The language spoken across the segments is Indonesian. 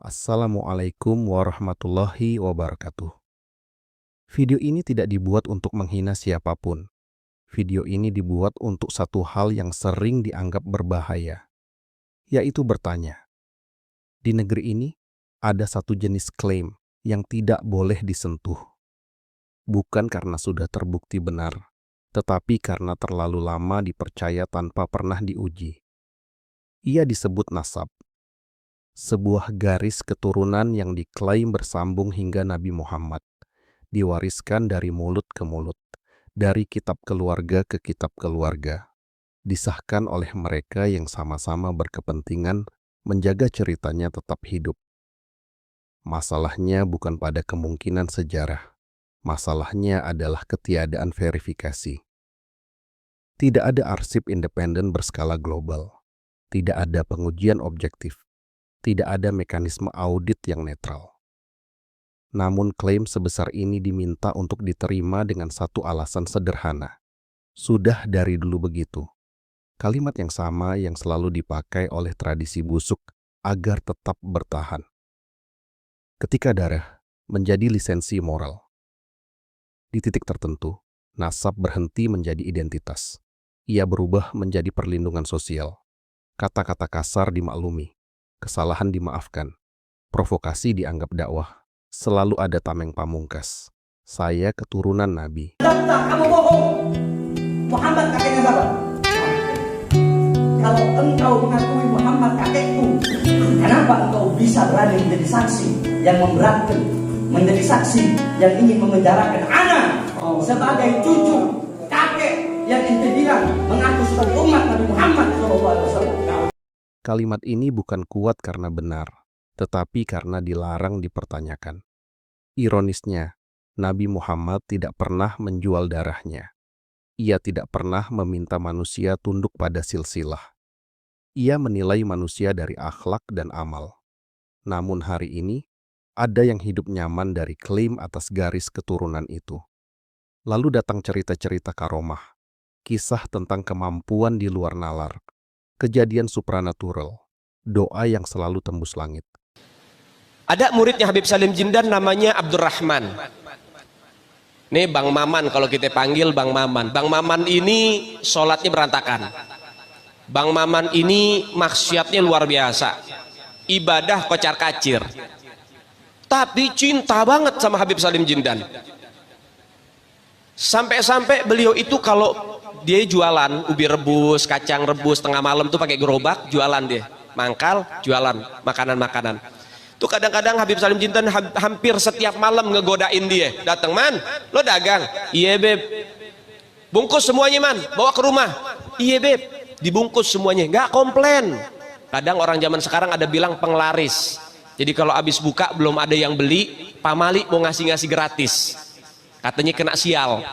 Assalamualaikum warahmatullahi wabarakatuh. Video ini tidak dibuat untuk menghina siapapun. Video ini dibuat untuk satu hal yang sering dianggap berbahaya, yaitu bertanya. Di negeri ini, ada satu jenis klaim yang tidak boleh disentuh. Bukan karena sudah terbukti benar, tetapi karena terlalu lama dipercaya tanpa pernah diuji. Ia disebut nasab. Sebuah garis keturunan yang diklaim bersambung hingga Nabi Muhammad, diwariskan dari mulut ke mulut, dari kitab keluarga ke kitab keluarga, disahkan oleh mereka yang sama-sama berkepentingan menjaga ceritanya tetap hidup. Masalahnya bukan pada kemungkinan sejarah, masalahnya adalah ketiadaan verifikasi. Tidak ada arsip independen berskala global, tidak ada pengujian objektif, tidak ada mekanisme audit yang netral. Namun klaim sebesar ini diminta untuk diterima dengan satu alasan sederhana. Sudah dari dulu begitu. Kalimat yang sama yang selalu dipakai oleh tradisi busuk agar tetap bertahan. Ketika darah menjadi lisensi moral. Di titik tertentu, nasab berhenti menjadi identitas. Ia berubah menjadi perlindungan sosial. Kata-kata kasar dimaklumi. Kesalahan dimaafkan, provokasi dianggap dakwah, selalu ada tameng pamungkas. Saya keturunan Nabi. Kamu bohong. Muhammad kakeknya siapa? Kalau engkau mengakui Muhammad kakekku, kenapa engkau bisa berani menjadi saksi yang memberatkan, menjadi saksi yang ingin memenjarakan anak sebagai cucu kakek yang ente bilang mengaku sebagai umat Nabi Muhammad SAW? Kalimat ini bukan kuat karena benar, tetapi karena dilarang dipertanyakan. Ironisnya, Nabi Muhammad tidak pernah menjual darahnya. Ia tidak pernah meminta manusia tunduk pada silsilah. Ia menilai manusia dari akhlak dan amal. Namun hari ini, ada yang hidup nyaman dari klaim atas garis keturunan itu. Lalu datang cerita-cerita karomah, kisah tentang kemampuan di luar nalar, kejadian supranatural, doa yang selalu tembus langit. Ada muridnya Habib Salim Jindan namanya Abdurrahman. Nih Bang Maman kalau kita panggil Bang Maman. Bang Maman ini sholatnya berantakan. Bang Maman ini maksiatnya luar biasa. Ibadah kocar kacir. Tapi cinta banget sama Habib Salim Jindan. Sampai-sampai beliau itu kalau dia jualan ubi rebus, kacang rebus tengah malam tuh pakai gerobak, jualan dia. Mangkal, jualan makanan-makanan. Tuh kadang-kadang Habib Salim Jindan hampir setiap malam ngegodain dia. Datang, "Man, lo dagang?" "Iya, Beb." "Bungkus semuanya, Man, bawa ke rumah." "Iya, Beb." Dibungkus semuanya, nggak komplain. Kadang orang zaman sekarang ada bilang penglaris. Jadi kalau habis buka belum ada yang beli, pamali mau ngasih-ngasih gratis. Katanya kena sial.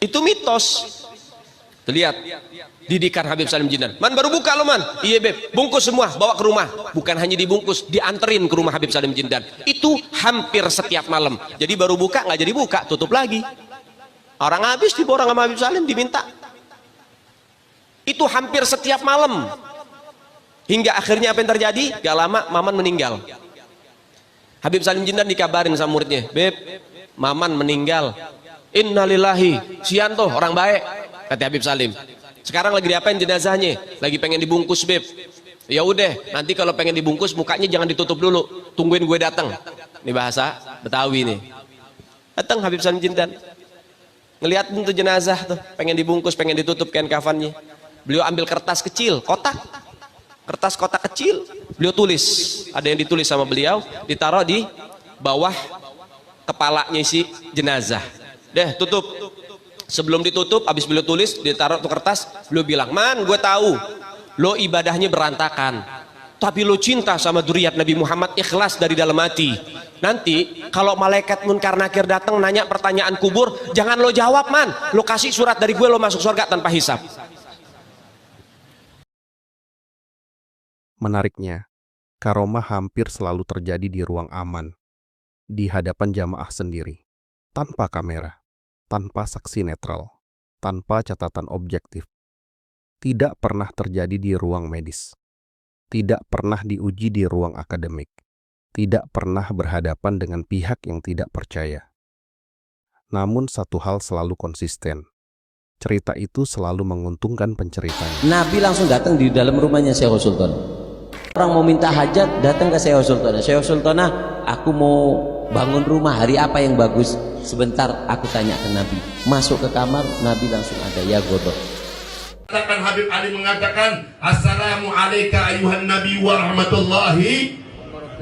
Itu mitos. Tuh lihat, didikan Habib Salim Jindan. "Man, baru buka lo, Man." "Iya, Beb." "Bungkus semua, bawa ke rumah." Bukan hanya dibungkus, dianterin ke rumah Habib Salim Jindan. Itu hampir setiap malam. Jadi baru buka, nggak jadi buka, tutup lagi. Orang habis diborong sama Habib Salim, diminta. Itu hampir setiap malam. Hingga akhirnya apa yang terjadi? Gak lama, Maman meninggal. Habib Salim Jindan dikabarin sama muridnya, "Beb, Maman meninggal." "Innalillahi." "Sianto, orang baik," kata Habib Salim. "Sekarang lagi diapain jenazahnya?" "Lagi pengen dibungkus, Beb." "Ya udah, nanti kalau pengen dibungkus mukanya jangan ditutup dulu, tungguin gue datang." Ini bahasa Betawi nih. Datang Habib Salim Jindan, ngeliat tuh jenazah tuh, pengen dibungkus, pengen ditutup kain kafannya. Beliau ambil kertas kecil, kotak, kertas kotak kecil, beliau tulis, ada yang ditulis sama beliau, ditaruh di bawah kepalanya si jenazah. Deh, tutup. Sebelum ditutup, habis beliau tulis, ditaruh tuh kertas, beliau bilang, "Man, gue tahu lo ibadahnya berantakan, tapi lo cinta sama dzurriyyat Nabi Muhammad, ikhlas dari dalam hati. Nanti kalau malaikat munkar nakir datang nanya pertanyaan kubur, jangan lo jawab, Man. Lo kasih surat dari gue, lo masuk surga tanpa hisab." Menariknya, karomah hampir selalu terjadi di ruang aman, di hadapan jamaah sendiri, tanpa kamera, tanpa saksi netral, tanpa catatan objektif. Tidak pernah terjadi di ruang medis. tidak pernah diuji di ruang akademik, tidak pernah berhadapan dengan pihak yang tidak percaya. Namun satu hal selalu konsisten. Cerita itu selalu menguntungkan penceritanya. Nabi langsung datang di dalam rumahnya Syekh Sultan. Orang mau minta hajat, datang ke Syekh Sultan. Syekh Sultan, aku mau bangun rumah, hari apa yang bagus? Sebentar, aku tanya ke Nabi. Masuk ke kamar, Nabi langsung ada, ya godok. Habib Ali mengatakan, Assalamu alayka ayuhan Nabi wa rahmatullahi.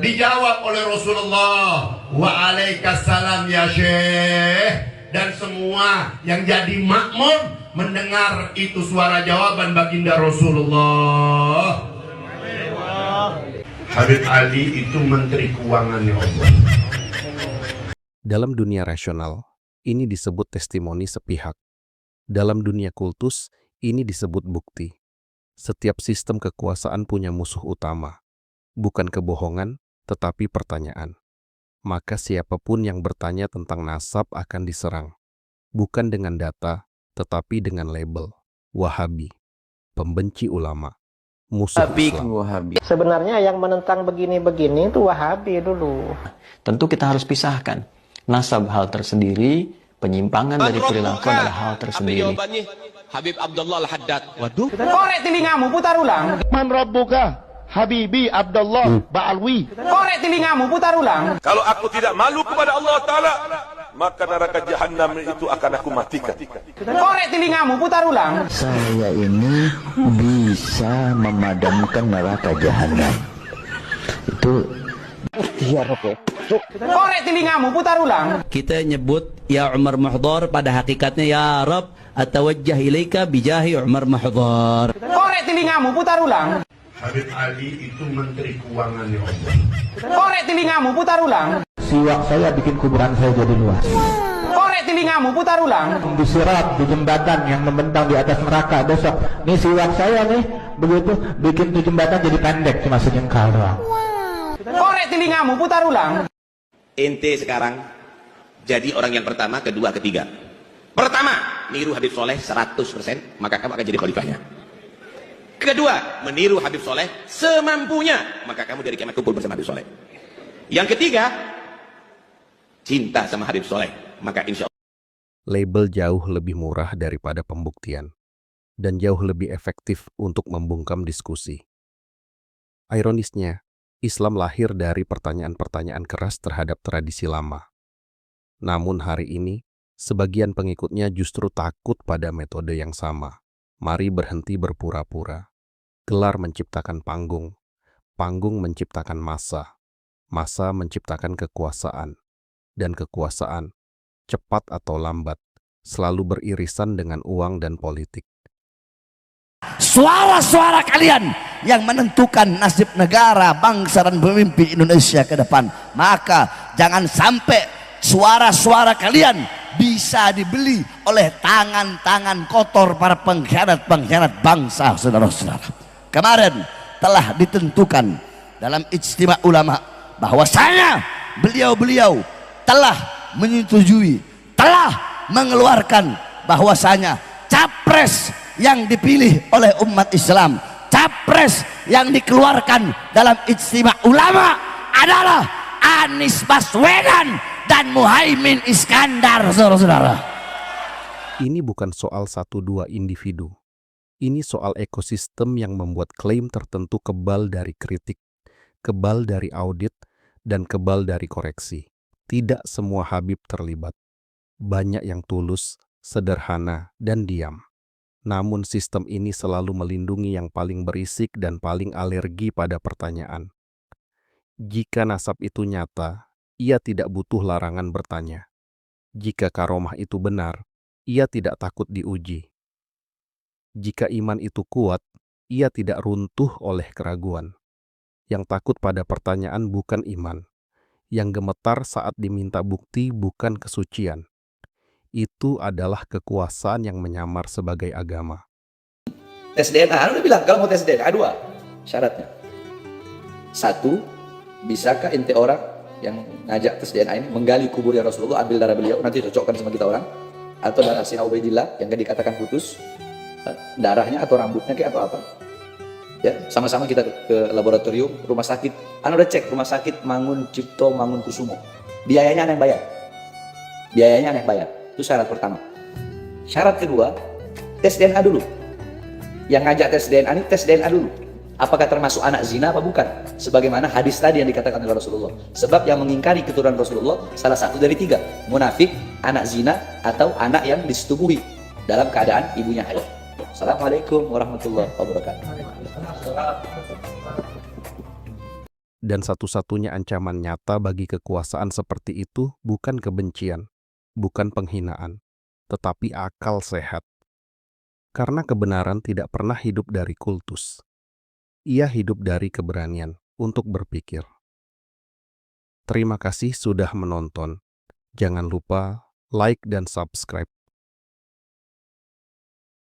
Dijawab oleh Rasulullah, wa alaikassalam ya Syekh. Dan semua yang jadi makmum mendengar itu suara jawaban baginda Rasulullah. Habib Ali itu menteri keuangannya Allah. Dalam dunia rasional, ini disebut testimoni sepihak. Dalam dunia kultus, ini disebut bukti. Setiap sistem kekuasaan punya musuh utama. Bukan kebohongan, tetapi pertanyaan. Maka siapapun yang bertanya tentang nasab akan diserang. Bukan dengan data, tetapi dengan label. Wahabi, pembenci ulama, musuh Islam. Sebenarnya yang menentang begini-begini itu Wahabi dulu. Tentu kita harus pisahkan. Nasab hal tersendiri, penyimpangan dari perilaku adalah hal tersendiri. Jawabannya Habib Abdullah Al-Haddad. Waduh. Korek telingamu, putar ulang. Man Rabbuka? Habibi Abdullah Ba'alwi. Korek telingamu, putar ulang. Kalau aku tidak malu kepada Allah Ta'ala, maka neraka jahanam itu akan aku matikan. Korek telingamu, putar ulang. Saya ini bisa memadamkan neraka jahanam. Itu ikhtiar oke. Korek telingamu, putar ulang. Kita nyebut ya Umar Muhdhar, pada hakikatnya ya Rab, atawajjah ilaika bijahi Umar Muhdhar. Korek telingamu, putar ulang. Habib Ali itu menteri keuangannya Allah. Korek telingamu, putar ulang. Siwak saya bikin kuburan saya jadi luas. Korek telingamu, putar ulang. Di sirat, di jembatan yang membentang di atas neraka besok. Nih siwak saya nih, begitu bikin tuh jembatan jadi pendek, cuma sejengkal doang. Korek telingamu, putar ulang. Ente sekarang jadi orang yang pertama, kedua, ketiga. Pertama, niru Habib Soleh 100%, maka kamu akan jadi khalifahnya. Kedua, meniru Habib Soleh semampunya, maka kamu dari kiamat kumpul bersama Habib Soleh. Yang ketiga, cinta sama Habib Soleh, maka insya Allah. Label jauh lebih murah daripada pembuktian, dan jauh lebih efektif untuk membungkam diskusi. Ironisnya, Islam lahir dari pertanyaan-pertanyaan keras terhadap tradisi lama. Namun hari ini, sebagian pengikutnya justru takut pada metode yang sama. Mari berhenti berpura-pura. Gelar menciptakan panggung, panggung menciptakan massa, massa menciptakan kekuasaan, dan kekuasaan, cepat atau lambat, selalu beririsan dengan uang dan politik. Suara-suara kalian yang menentukan nasib negara, bangsa, dan pemimpin Indonesia ke depan. Maka jangan sampai suara-suara kalian bisa dibeli oleh tangan-tangan kotor para pengkhianat-pengkhianat bangsa, saudara-saudara. Kemarin telah ditentukan dalam ijtima ulama bahwasanya beliau-beliau telah menyetujui, telah mengeluarkan bahwasanya capres yang dipilih oleh umat Islam, capres yang dikeluarkan dalam ijtima ulama adalah Anies Baswedan dan Muhaimin Iskandar, saudara-saudara. Ini bukan soal 1-2 individu. Ini soal ekosistem yang membuat klaim tertentu kebal dari kritik, kebal dari audit, dan kebal dari koreksi. Tidak semua Habib terlibat. Banyak yang tulus, sederhana, dan diam. Namun sistem ini selalu melindungi yang paling berisik dan paling alergi pada pertanyaan. Jika nasab itu nyata, ia tidak butuh larangan bertanya. Jika karomah itu benar, ia tidak takut diuji. Jika iman itu kuat, ia tidak runtuh oleh keraguan. Yang takut pada pertanyaan bukan iman. Yang gemetar saat diminta bukti bukan kesucian. Itu adalah kekuasaan yang menyamar sebagai agama. Tes DNA, udah bilang kalau mau tes DNA 2 syaratnya. 1, bisakah ente orang yang ngajak tes DNA ini menggali kuburnya Rasulullah, ambil darah beliau, nanti cocokkan sama kita orang, atau darah Sina Ubaidillah yang dikatakan putus, darahnya atau rambutnya kayak atau apa. Ya, sama-sama kita ke laboratorium, rumah sakit. Anda udah cek rumah sakit Mangun Cipto Mangunkusumo. Biayanya Anda yang bayar. Biayanya Anda yang bayar. Itu syarat pertama. Syarat kedua, tes DNA dulu. Yang ngajak tes DNA ini tes DNA dulu. Apakah termasuk anak zina apa bukan? Sebagaimana hadis tadi yang dikatakan oleh Rasulullah. Sebab yang mengingkari keturunan Rasulullah salah satu dari 3. Munafik, anak zina, atau anak yang disetubuhi dalam keadaan ibunya haid. Assalamualaikum warahmatullahi wabarakatuh. Dan satu-satunya ancaman nyata bagi kekuasaan seperti itu bukan kebencian, bukan penghinaan, tetapi akal sehat. Karena kebenaran tidak pernah hidup dari kultus. Ia hidup dari keberanian untuk berpikir. Terima kasih sudah menonton. Jangan lupa like dan subscribe.